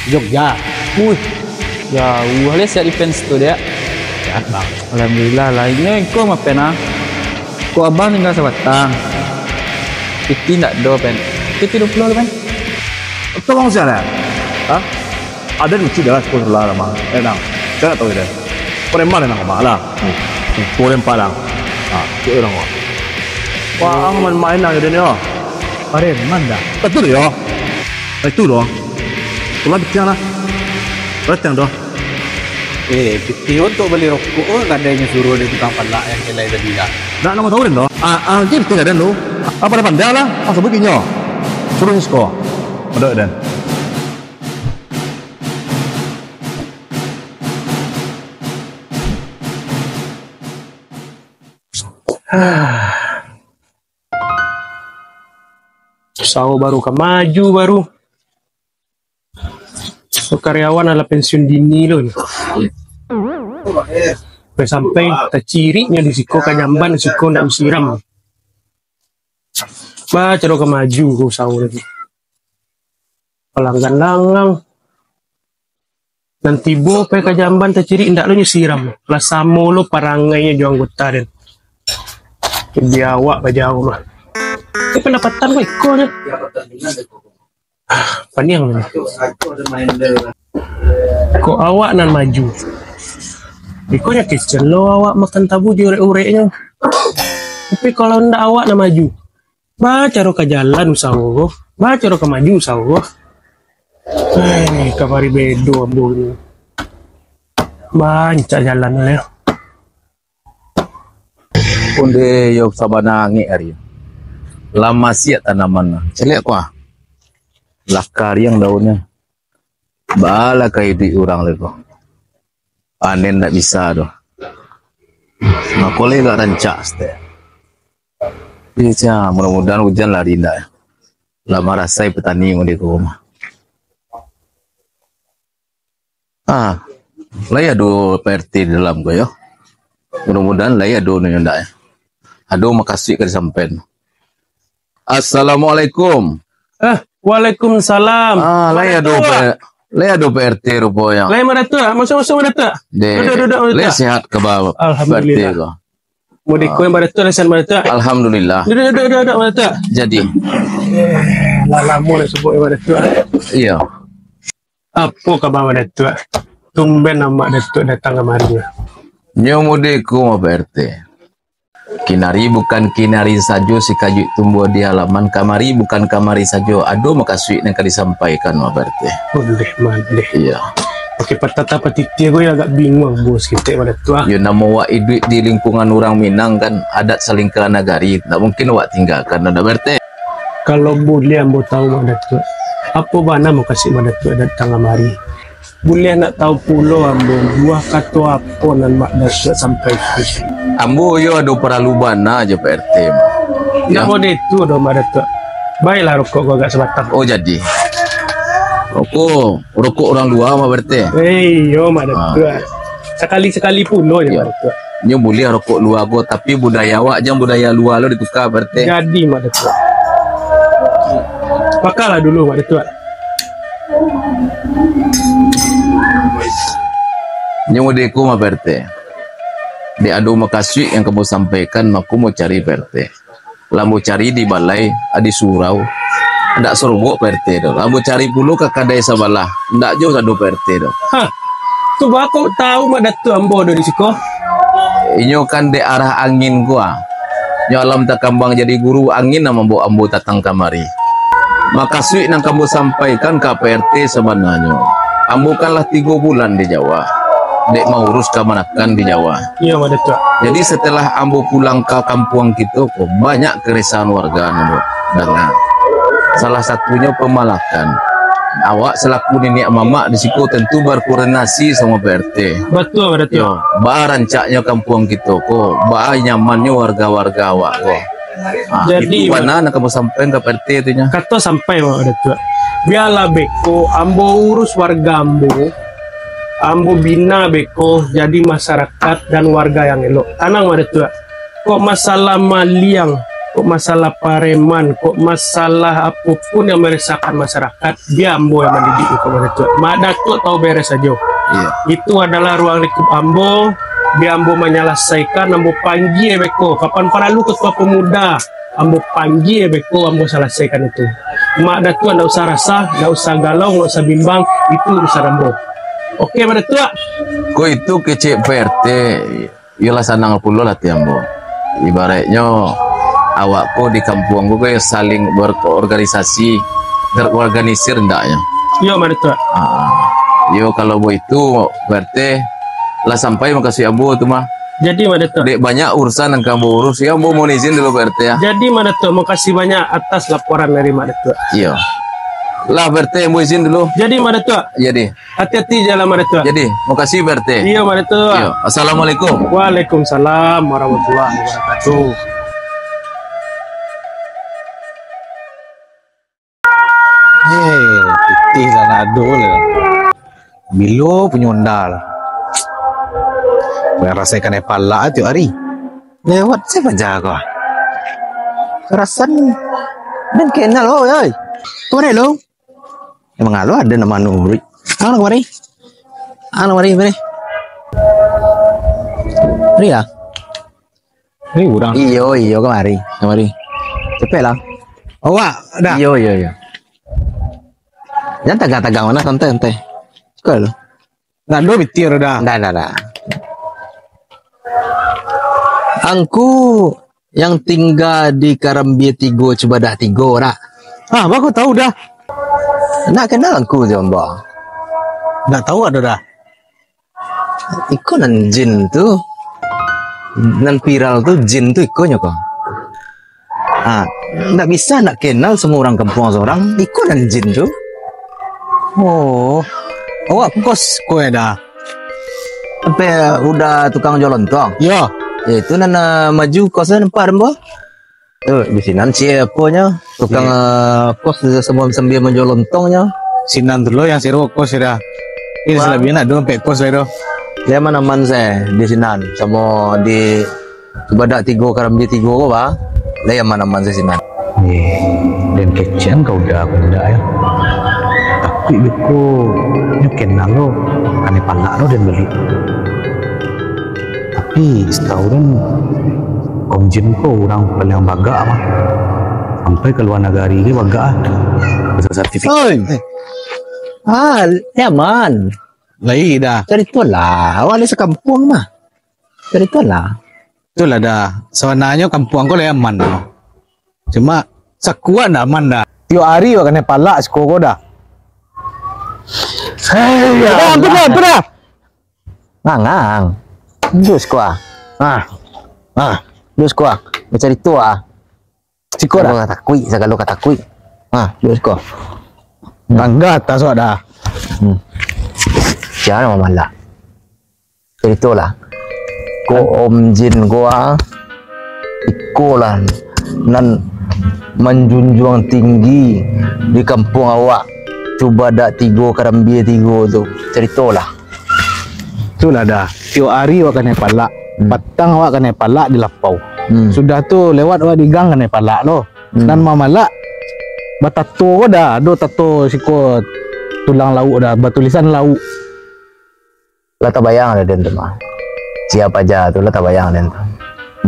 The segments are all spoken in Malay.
Jogja. Wih, jauh lah siap defense tuh dia. Sehat bang. Alhamdulillah lainnya kau mah pena. Kau abang tinggal sebatang. Piti ndak do pen. Piti 20 pen. Itu bang siapa ya? Hah? Ada di masjid dah sekolah lah bang. Nang, saya tahu dia. Preman nang malah. Kurang palang. Itu orang kok. Wah, ang main nang dia ni oh. Preman dah. Betul ya. Itu loh. Cuma bicara lah. Betul doh. Piti untuk beli rokok kadangnya suruh di tukang palak yang kelai tadi dah. Nak nama tahu doh. Jadi tinggal dan lu. Apa ada pandai lah. Masa begini suruh sekolah. Ada dan. Sawo baru ke maju baru. So, karyawan ala pensiun dini loh. Sampai tercirinya di siko kanyamban siko ndak siram. Baca do ke maju kau sawo lagi. Pelanggan langang. Nanti bo pe kanyamban terciri ndak lo nyisiram. Lah samo lo parangainya jo anggota den. Biawak bajau mah. Ini pendapatan kok ikut nih. Paniang nih. Kok awak nan maju? Ikutnya kitchen lo awak makan tabu di urek-ureknya. Tapi kalau ndak awak nan maju, baca ro ke jalan usaha, baca ro ke maju usaha. Kamari bedo ambo. Banyak jalan lah ya. Kunde yo sabana ngi ari. Lama siat tanaman. Celek kuah. Lakar yang daunnya. Bala kayu di orang lego. Panen tak bisa doh. Makole gak rancak ste. Iya, mudah-mudahan hujan lah dinda. Lama rasai petani ngode ko rumah. Laya do PRT di dalam ko yo. Mudah-mudahan laya do ndak ya. Aduh makasih ke sampean. Assalamualaikum. Waalaikumsalam. Laya do PRT rupo yang. Laya mana tu? Masuk mana tu? Duduk. Laya sehat ke bawah. Alhamdulillah. Modiko yang mana tu? Lesan mana tu? Alhamdulillah. Duduk mana tu? Jadi. Lama nak sebut yang mana tu? Iya. Apa kabar mana tu? Tumben nama Datuk datang kemari. Nyomodeku ma PRT. Kinari bukan kinari saja si kayu tumbuh di halaman, kamari bukan kamari saja. Aduh makasih yang disampaikan ma PRT. Boleh mandeh. Iya. Oke patata patiti gue agak bingung bos kita pada tua. Yo nama wak hidup di lingkungan orang Minang kan adat saling ke nagari. Tak mungkin wak tinggalkan ada PRT. Kalau boleh ambo tahu mana tua. Apa bana mau kasih mana tua datang kemari. Boleh nak tahu pulau ambo buah katu apa nan mak dasyat sampai ke. Ambo yo ada peralubana aja PRT. Ya mau itu dah mak datuk. Baiklah rokok gua agak sebatang. Oh jadi. Rokok orang luar mah PRT. Yo mak datuk. Sekali-sekali pulau je mak datuk. Nyo boleh rokok luar gua tapi budaya wak jangan budaya luar lo ditukar PRT. Jadi mak datuk. Pakarlah dulu mak datuk. Nyomodeku ma PRT. Di adu makasih yang kamu sampaikan, aku mau cari PRT. Lambo cari di balai, di surau. Ndak sorobok PRT do. Lambo cari puluh ke kadai sabalah. Ndak jauh sado PRT do. Tu aku tahu mak datuk ambo do di siko. Inyo kan di arah angin gua. Nyo alam tak kambang jadi guru angin nama ambo datang kamari. Makasih yang kamu sampaikan ke PRT sebenarnya. Ambo kanlah 3 bulan di Jawa. Dek mau urus kemanakan di Jawa. Iya mak datuk. Jadi setelah ambo pulang ke kampung kita kok banyak keresahan warga ambo. Dengan salah satunya pemalakan. Awak selaku nenek mama di situ tentu berkoordinasi sama PRT. Betul mak datuk. Ba rancaknya kampung kita kok, ba nyamannya warga-warga awak kok. Jadi itu mana nak kamu sampai ke PRT itu nya? Kata sampai mak datuk. Biarlah beko ambo urus warga ambo bina beko jadi masyarakat dan warga yang elok. Tenang mak datuk. Kok masalah maliang kok masalah pareman, kok masalah apapun yang meresahkan masyarakat, dia Ambo yang mendidik itu Datuk. Mak Datuk tahu beres saja. Iya. Itu adalah ruang lingkup Ambo. Dia Ambo menyelesaikan, Ambo panggil beko. Kapan perlu ketua pemuda, Ambo panggil beko, Ambo selesaikan itu. Mak Datuk ndak usah rasa, ndak usah galau, ndak usah bimbang, itu urusan Ambo. Oke, Mak Datuk. Ko itu kecil PRT, ialah sanang puluh lah tiambo. Ibaratnya awakku di kampung gue saling berorganisasi, terorganisir ndaknya. Yo, Mak Datuk. Yo kalau itu PRT lah sampai makasih ambo tu mah. Jadi Mak Datuk. Dek banyak urusan yang kamu urus ya, ambo mau izin dulu PRT ya. Jadi Mak Datuk, makasih banyak atas laporan dari Mak Datuk. Iya. Lah PRT mau izin dulu. Jadi Mak Datuk, Jadi. hati-hati jalan Mak Datuk. Jadi, makasih PRT. Iya Mak Datuk. Iya. Assalamualaikum. Waalaikumsalam warahmatullahi wabarakatuh. Putih sana adol. Bilo penyondal. Boleh rasakan pala tiap hari. Lewat siapa jaga? Kerasan dan kenal lo, oi. Kemana lo? Emang lo ada nama Nuri? Ano kemari? Ano kemari? Mari ya? Ini urang. Iyo kemari. Cepet lah. Awak dah. Iyo. Jangan tagak-tagak mana santai. Suka lo. Nggak do bitir dah. Dah. Angku yang tinggal di Karambia Tigo coba dah Tigo dah. Aku tahu dah. Nak kenal angku jomba. Nggak tahu ada dah. Iko nan jin tu. Nan viral tu jin tu ikonya kok. Nggak bisa nak kenal semua orang kampung seorang. Iko nan jin tu. Oh, awak kos kue dah. Sampai udah tukang jual lontong. Ya. Itu nana maju kosnya nampak rembo. Di sini siapanya tukang kos sambil menjual lontongnya. Sinan dulu yang seru kos dah. Ini selebihnya ada sampai kos dah. Dia mana man saya di sinan sama di Badak Tigo Karambi Tigo kok ba? Dia mana man saya sinan. Dan kecian kau udah ya. Tapi aku nyukin lo kane palak lo dan beli. Tapi setahun Om Jin ko orang paling baga mah. Sampai ke luar negari ke baga. Sertifikat. Nyaman. Lagi dah. Cerita lah. Awak ni sekampung mah. Cerita lah. Itulah dah. Sebenarnya kampung ko lah aman. Cuma sakuan dah aman dah. Tiap hari awak kena palak sekolah dah. Benar. Ngang. Dus kuah. Dus kuah. Mencari tua. Siko dah. Takui, segala kata takui. Dus kuah. Bangga tak so dah. Jangan malah. Cerita lah. Ko Om Jin gua ikolah nan menjunjung tinggi di kampung awak. Coba dak Tigo Karambia Tigo tu. Ceritalah. Itulah dah. Tiap hari awak kena palak. Petang awak kena palak di lapau. Sudah tu lewat awak di gang kena palak lo. Dan mamalak batato ko dah. Do tato siko tulang lauk dah. Batulisan lauk. Lah tak bayang ada den tu mah. Siapa aja tu lah tak bayang den tu.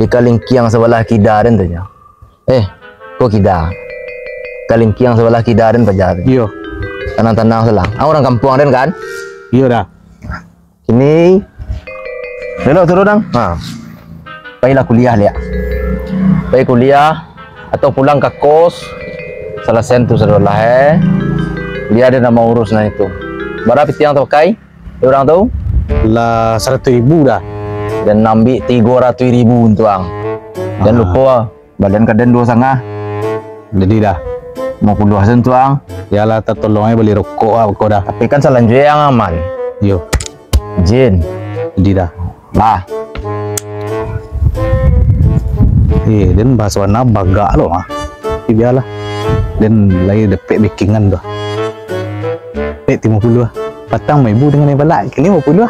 Di Kalingkiang sebelah Kidar den tu nya. Kok Kidar? Kalingkiang sebelah Kidar den pajar. Iyo. Tenang-tenang selang. Orang kampung den kan? Iya dah. Kini dulu turun dang. Baiklah kuliah lihat. Baik kuliah atau pulang ke kos. Selesai tu sedolah Dia ada nama urus nah itu. Berapa tiang terpakai? Orang tahu? Lah 100.000 dah. Dan ambil 300.000 untuk ang. Dan lupa badan kaden 2,5. Jadi dah. Mau puluh sen tuang. Yalah tertolongnya beli rokok kau dah. Tapi kan selanjutnya yang aman. Yo. Jin. Jadi dah. Lah. Dan bahasa warna baga lo mah. Biarlah. Dan lagi depek bakingan tu. Pek 50. Patang ibu dengan yang balak. Kini 50.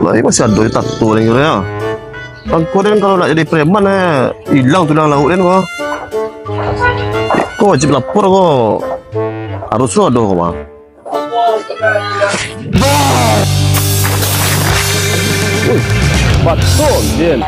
Lah, masih ada tato lagi ya. Aku dan kalau nak jadi preman hilang tulang laut dan kok. Kau wajib lapor kok. Harus ada kok, Bang. Betul, Jin.